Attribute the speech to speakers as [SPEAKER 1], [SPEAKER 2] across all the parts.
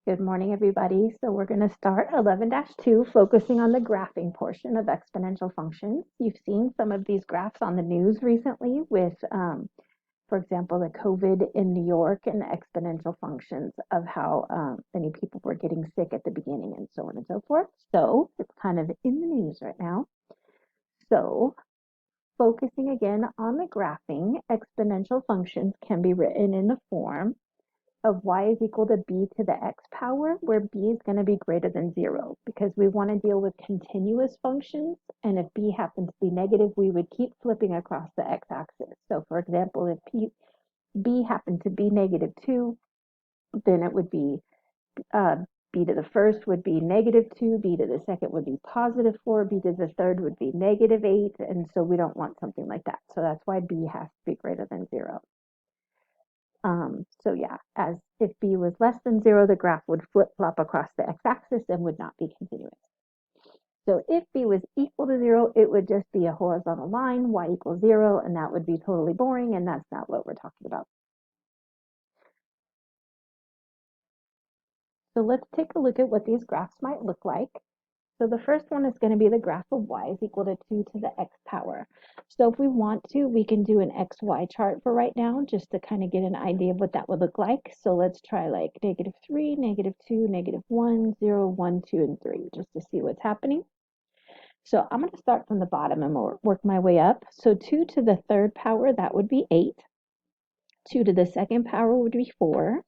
[SPEAKER 1] Good morning, everybody. So we're going to start 11-2, focusing on the graphing portion of exponential functions. You've seen some of these graphs on the news recently with, for example, the COVID in New York and the exponential functions of how many people were getting sick at the beginning and so on and so forth. So it's kind of in the news right now. So focusing again on the graphing, exponential functions can be written in the form of y is equal to b to the x power, where b is going to be greater than 0, because we want to deal with continuous functions, and if b happens to be negative, we would keep flipping across the x-axis. So for example, if b happened to be -2, then it would be b to the first would be -2, b to the second would be +4, b to the third would be -8, and so we don't want something like that. So that's why b has to be greater than 0. So yeah, as if b was less than 0, the graph would flip-flop across the x-axis and would not be continuous. So if b was equal to 0, it would just be a horizontal line, y equals 0, and that would be totally boring, and that's not what we're talking about. So let's take a look at what these graphs might look like. So the first one is going to be the graph of y is equal to 2 to the x power. So if we want to, we can do an xy chart for right now, just to kind of get an idea of what that would look like. So let's try like -3, -2, -1, 0, 1, 2, and 3, just to see what's happening. So I'm going to start from the bottom and work my way up. So 2 to the third power, that would be 8. 2 to the second power would be 4.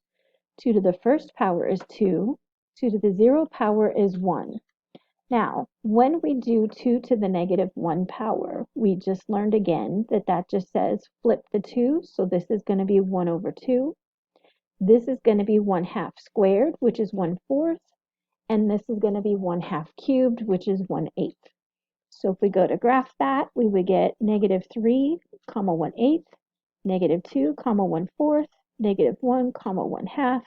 [SPEAKER 1] 2 to the first power is 2. 2 to the 0 power is 1. Now, when we do 2 to the -1 power, we just learned again that that just says flip the 2, so this is going to be 1 over 2. This is going to be 1/2 squared, which is 1/4, and this is going to be 1/2 cubed, which is 1/8. So if we go to graph that, we would get -3, 1/8, -2, 1/4, -1, 1/2,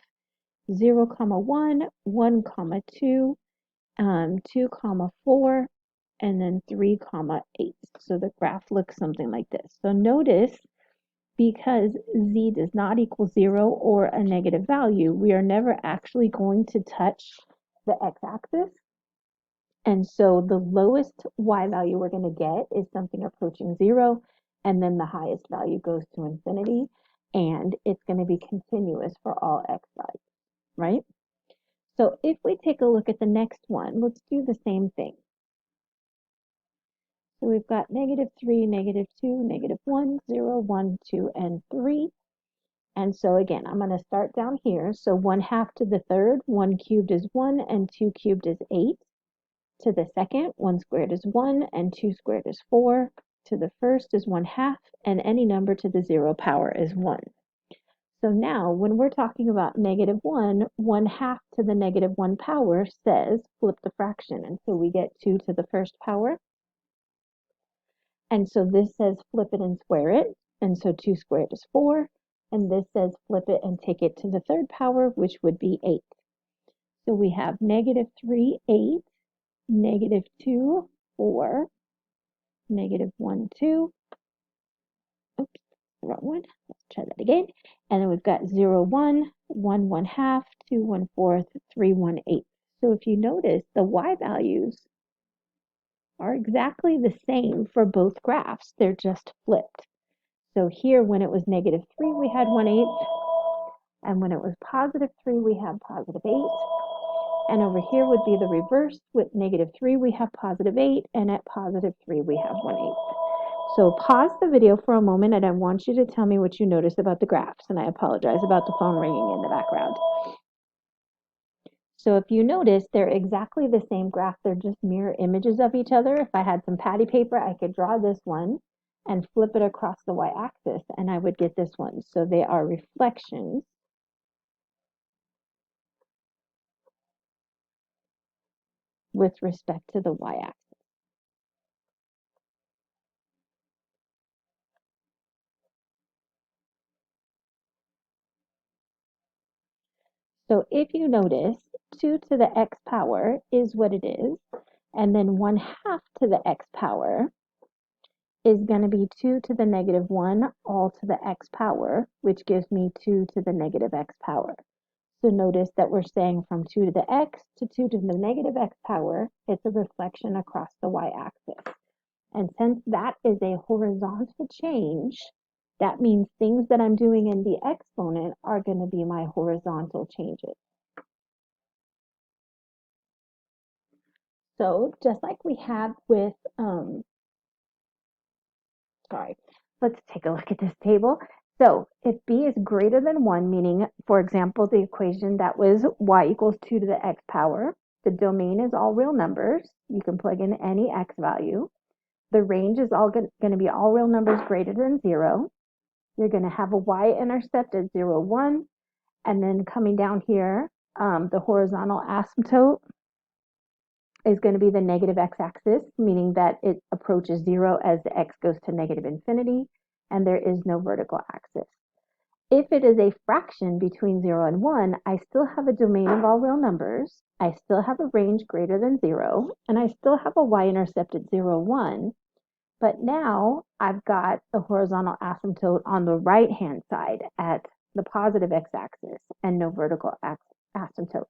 [SPEAKER 1] 0, 1, 1, 2, 2, 4, and then 3, 8. So the graph looks something like this. So notice, because z does not equal 0 or a negative value, we are never actually going to touch the x-axis. And so the lowest y value we're going to get is something approaching 0, and then the highest value goes to infinity, and it's going to be continuous for all x values, right? So if we take a look at the next one, let's do the same thing. So we've got -3, -2, -1, 0, 1, 2, and 3. And so again, I'm going to start down here. So 1/2 to the third, 1 cubed is 1, and 2 cubed is 8. To the second, 1 squared is 1, and 2 squared is 4. To the first is 1/2, and any number to the 0 power is 1. So now, when we're talking about -1, 1/2 to the -1 power says flip the fraction, and so we get 2 to the first power. And so this says flip it and square it, and so 2 squared is 4, and this says flip it and take it to the third power, which would be 8. So we have -3, 8, -2, 4, -1, 2. Oops, wrong one. Let's try that again. And then we've got 0, 1, 1, 1/2, 2, 1/4, 3, 1/8. So if you notice, the y values are exactly the same for both graphs. They're just flipped. So here, when it was -3, we had 1/8, and when it was +3, we had +8. And over here would be the reverse. With -3, we have +8, and at +3, we have 1/8. So pause the video for a moment, and I want you to tell me what you notice about the graphs, and I apologize about the phone ringing in the background. So if you notice, they're exactly the same graph. They're just mirror images of each other. If I had some patty paper, I could draw this one and flip it across the y-axis, and I would get this one. So they are reflections with respect to the y-axis. So if you notice, 2 to the x power is what it is, and then 1/2 to the x power is going to be 2 to the -1 all to the x power, which gives me 2 to the -x power. So notice that we're saying from 2 to the x to 2 to the negative x power, it's a reflection across the y-axis. And since that is a horizontal change, that means things that I'm doing in the exponent are going to be my horizontal changes. So just like we have with, let's take a look at this table. So if b is greater than 1, meaning, for example, the equation that was y equals 2 to the x power, the domain is all real numbers. You can plug in any x value. The range is all going to be all real numbers greater than 0. You're going to have a y-intercept at 0, 1. And then coming down here, the horizontal asymptote is going to be the negative x-axis, meaning that it approaches 0 as the x goes to negative infinity, and there is no vertical axis. If it is a fraction between 0 and 1, I still have a domain of all real numbers, I still have a range greater than 0, and I still have a y-intercept at 0, 1, but now I've got the horizontal asymptote on the right-hand side at the positive x-axis and no vertical asymptote.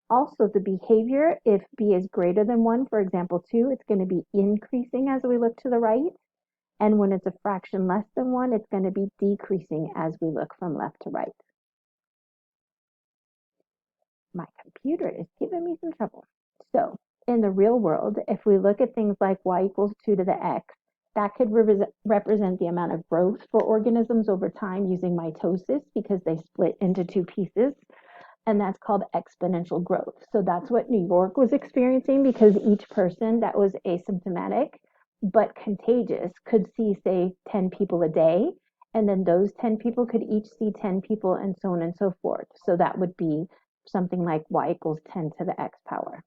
[SPEAKER 1] Also, the behavior, if b is greater than 1, for example 2, it's going to be increasing as we look to the right. And when it's a fraction less than 1, it's going to be decreasing as we look from left to right. My computer is giving me some trouble. So in the real world, if we look at things like y equals 2 to the x, that could represent the amount of growth for organisms over time using mitosis because they split into 2 pieces. And that's called exponential growth. So that's what New York was experiencing because each person that was asymptomatic but contagious could see, say, 10 people a day. And then those 10 people could each see 10 people and so on and so forth. So that would be something like y equals 10 to the x power.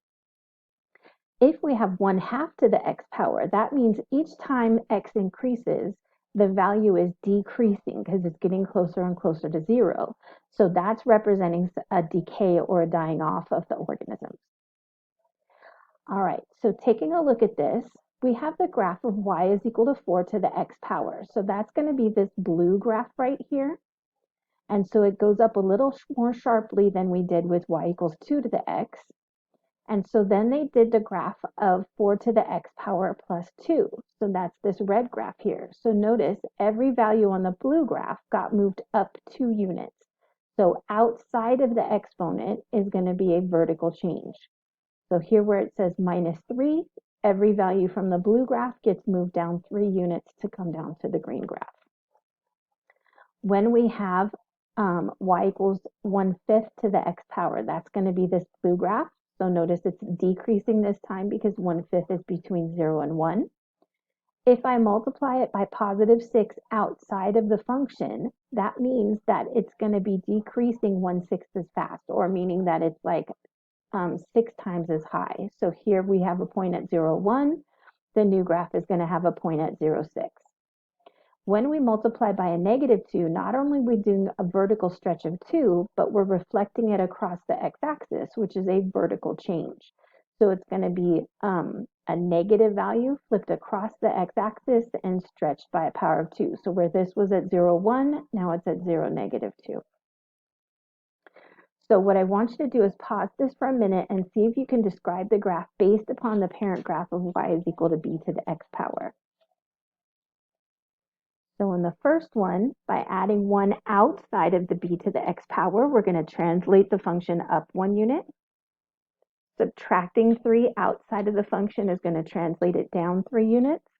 [SPEAKER 1] If we have 1/2 to the x power, that means each time x increases, the value is decreasing because it's getting closer and closer to 0. So that's representing a decay or a dying off of the organisms. All right, so taking a look at this, we have the graph of y is equal to 4 to the x power. So that's going to be this blue graph right here. And so it goes up a little more sharply than we did with y equals 2 to the x. And so then they did the graph of 4 to the x power plus 2. So that's this red graph here. So notice every value on the blue graph got moved up 2 units. So outside of the exponent is going to be a vertical change. So here where it says -3, every value from the blue graph gets moved down 3 units to come down to the green graph. When we have y equals 1/5 to the x power, that's going to be this blue graph. So notice it's decreasing this time because 1/5 is between 0 and 1. If I multiply it by +6 outside of the function, that means that it's going to be decreasing 1/6 as fast, or meaning that it's like 6 times as high. So here we have a point at 0, 1. The new graph is going to have a point at 0, 6. When we multiply by a -2, not only are we doing a vertical stretch of 2, but we're reflecting it across the x-axis, which is a vertical change. So it's going to be a negative value flipped across the x-axis and stretched by a power of 2. So where this was at 0, 1, now it's at 0, -2. So what I want you to do is pause this for a minute and see if you can describe the graph based upon the parent graph of y is equal to b to the x power. So in the first one, by adding 1 outside of the b to the x power, we're going to translate the function up 1 unit. Subtracting 3 outside of the function is going to translate it down 3 units.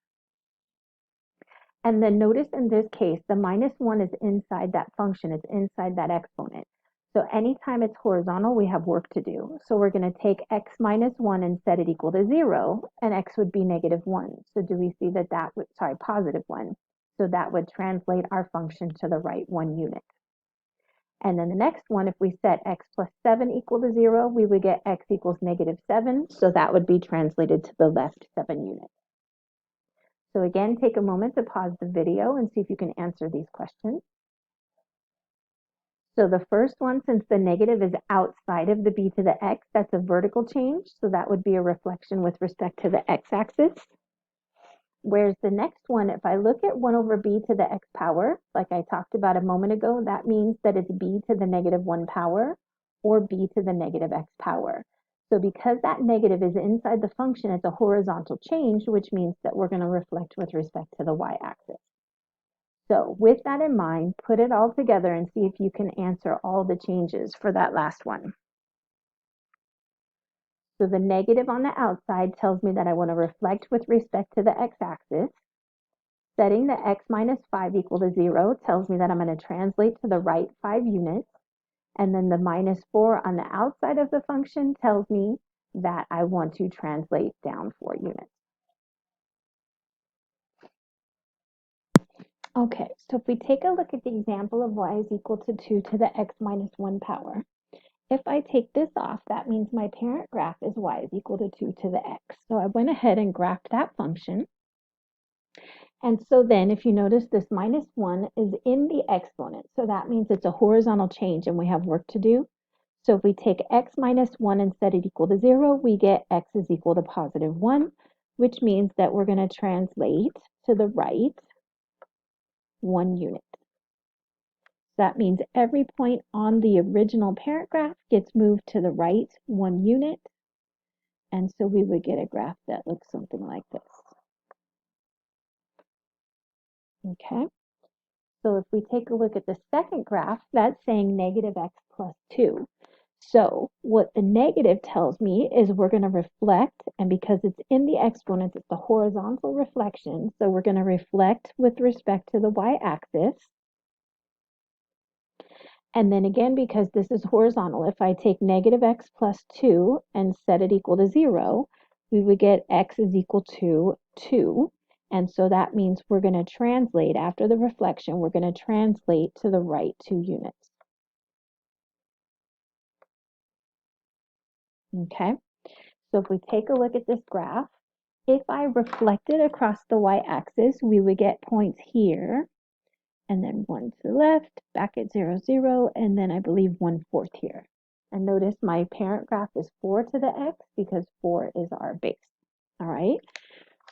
[SPEAKER 1] And then notice in this case, the -1 is inside that function, it's inside that exponent. So anytime it's horizontal, we have work to do. So we're going to take x -1 and set it equal to 0, and x would be -1. So do we see that that would, +1. So that would translate our function to the right 1 unit. And then the next one, if we set x plus 7 equal to 0, we would get x equals -7. So that would be translated to the left 7 units. So again, take a moment to pause the video and see if you can answer these questions. So the first one, since the negative is outside of the b to the x, that's a vertical change. So that would be a reflection with respect to the x-axis. Whereas the next one, if I look at 1 over b to the x power, like I talked about a moment ago, that means that it's b to the -1 power, or b to the negative x power. So because that negative is inside the function, it's a horizontal change, which means that we're going to reflect with respect to the y-axis. So with that in mind, put it all together and see if you can answer all the changes for that last one. So the negative on the outside tells me that I want to reflect with respect to the x-axis. Setting the x minus 5 equal to 0 tells me that I'm going to translate to the right 5 units. And then the minus 4 on the outside of the function tells me that I want to translate down 4 units. Okay, so if we take a look at the example of y is equal to 2 to the x minus 1 power, if I take this off, that means my parent graph is y is equal to 2 to the x. So I went ahead and graphed that function. And so then if you notice, this minus 1 is in the exponent. So that means it's a horizontal change and we have work to do. So if we take x minus 1 and set it equal to 0, we get x is equal to positive 1, which means that we're going to translate to the right 1 unit. That means every point on the original parent graph gets moved to the right 1 unit. And so we would get a graph that looks something like this. Okay, so if we take a look at the second graph, that's saying negative x plus 2. So what the negative tells me is we're going to reflect, and because it's in the exponents, it's the horizontal reflection. So we're going to reflect with respect to the y-axis. And then again, because this is horizontal, if I take negative x plus 2 and set it equal to 0, we would get x is equal to 2. And so that means we're going to translate, after the reflection, we're going to translate to the right 2 units. Okay, so if we take a look at this graph, if I reflected across the y-axis, we would get points here, and then 1 to the left, back at 0, 0, and then I believe 1/4 here. And notice my parent graph is 4 to the x because 4 is our base. All right,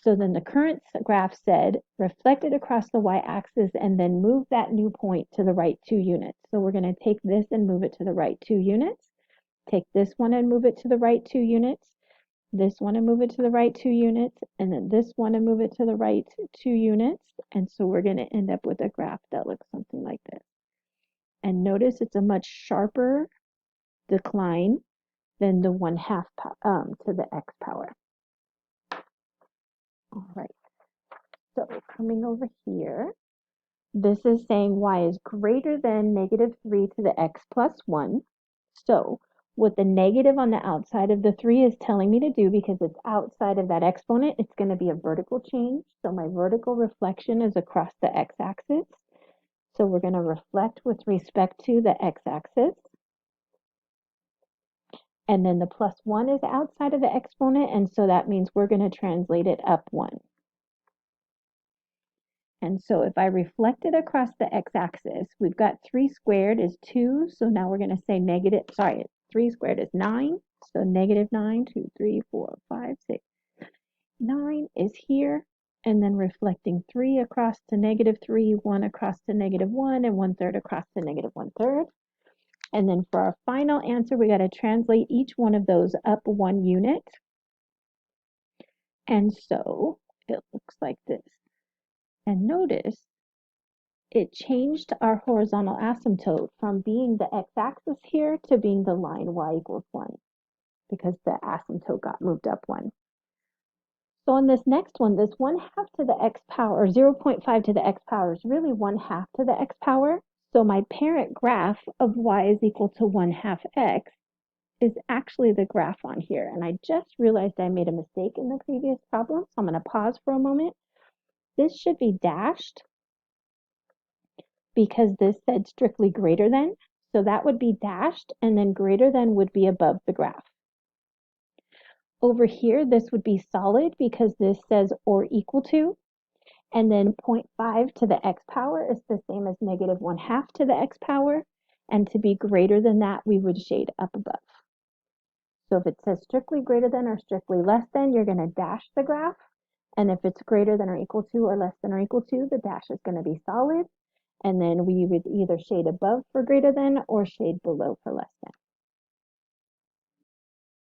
[SPEAKER 1] so then the current graph said reflected across the y-axis and then move that new point to the right 2 units. So we're going to take this and move it to the right 2 units, take this one and move it to the right 2 units, this one and move it to the right 2 units, and then this one and move it to the right 2 units. And so we're going to end up with a graph that looks something like this. And notice it's a much sharper decline than the 1/2 to the x power. All right, so coming over here, this is saying y is greater than negative 3 to the x plus 1. So what the negative on the outside of the 3 is telling me to do, because it's outside of that exponent, it's going to be a vertical change. So my vertical reflection is across the x-axis. So we're going to reflect with respect to the x-axis. And then the plus 1 is outside of the exponent, and so that means we're going to translate it up 1. And so if I reflect it across the x-axis, we've got 3 squared is 2, so now we're going to say 3 squared is 9, so negative 9, 2, 3, 4, 5, 6, 9 is here, and then reflecting 3 across to negative 3, 1 across to negative 1, and 1/3 across to negative 1/3. And then for our final answer, we got to translate each one of those up 1 unit. And so it looks like this. And notice it changed our horizontal asymptote from being the x-axis here to being the line y equals 1, because the asymptote got moved up 1. So on this next one, this 1/2 to the x power, or 0.5 to the x power, is really 1/2 to the x power. So my parent graph of y is equal to 1/2 x is actually the graph on here. And I just realized I made a mistake in the previous problem, so I'm going to pause for a moment. This should be dashed because this said strictly greater than. So that would be dashed, and then greater than would be above the graph. Over here, this would be solid because this says or equal to. And then 0.5 to the x power is the same as negative 1/2 to the x power. And to be greater than that, we would shade up above. So if it says strictly greater than or strictly less than, you're going to dash the graph. And if it's greater than or equal to or less than or equal to, the dash is going to be solid. And then we would either shade above for greater than or shade below for less than.